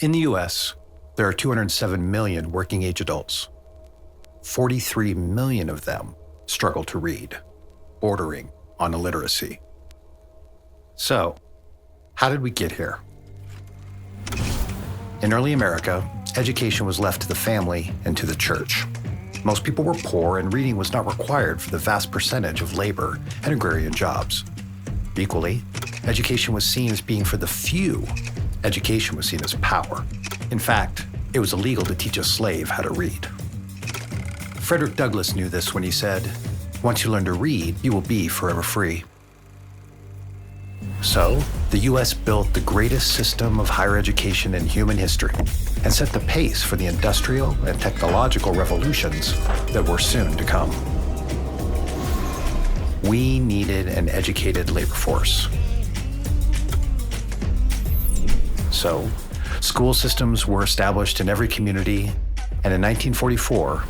In the US, there are 207 million working-age adults. 43 million of them struggle to read, bordering on illiteracy. So, how did we get here? In early America, education was left to the family and to the church. Most people were poor, and reading was not required for the vast percentage of labor and agrarian jobs. Equally, education was seen as being for the few. Education was seen as power. In fact, it was illegal to teach a slave how to read. Frederick Douglass knew this when he said, "Once you learn to read, you will be forever free." So, the US built the greatest system of higher education in human history and set the pace for the industrial and technological revolutions that were soon to come. We needed an educated labor force. So, school systems were established in every community, and in 1944,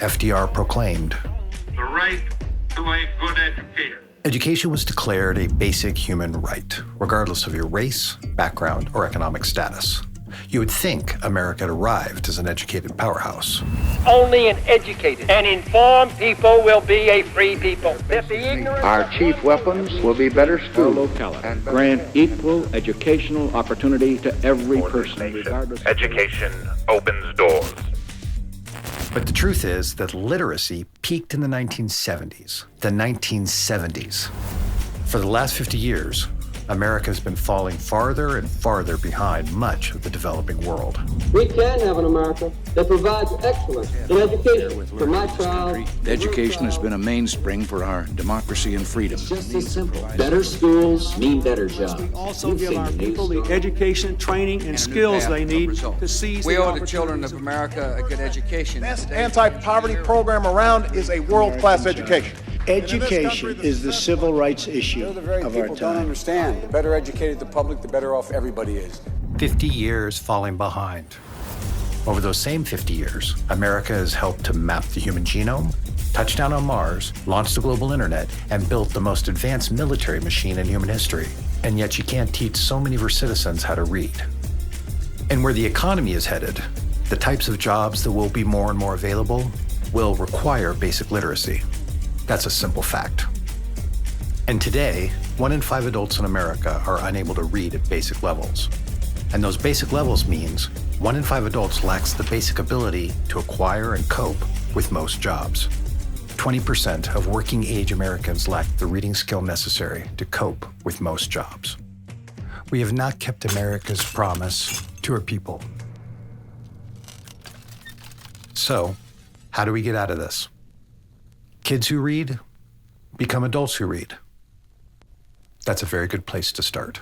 FDR proclaimed, "The right to a good education." Education was declared a basic human right, regardless of your race, background, or economic status. You would think America had arrived as an educated powerhouse. Only an educated and informed people will be a free people. Our chief weapons will be better schools and grant equal educational opportunity to every person, regardless of Education opens doors. But the truth is that literacy peaked in the 1970s. The 1970s. For the last 50 years, America has been falling farther and farther behind much of the developing world. We can have an America that provides excellence in education for my child. Education has been a mainspring for our democracy and freedom. Just as simple. Better schools mean better jobs. Also give our people the education, training, and skills they need to seize We owe the children of America a good education. The best anti-poverty program around is a world-class education. Education is the civil rights issue of our time. Don't understand. The better educated the public, the better off everybody is. 50 years falling behind. Over those same 50 years, America has helped to map the human genome, touch down on Mars, launch the global internet, and built the most advanced military machine in human history. And yet you can't teach so many of her citizens how to read. And where the economy is headed, the types of jobs that will be more and more available will require basic literacy. That's a simple fact. And today, 1 in 5 adults in America are unable to read at basic levels. And those basic levels means 1 in 5 adults lacks the basic ability to acquire and cope with most jobs. 20% of working-age Americans lack the reading skill necessary to cope with most jobs. We have not kept America's promise to her people. So, how do we get out of this? Kids who read become adults who read. That's a very good place to start.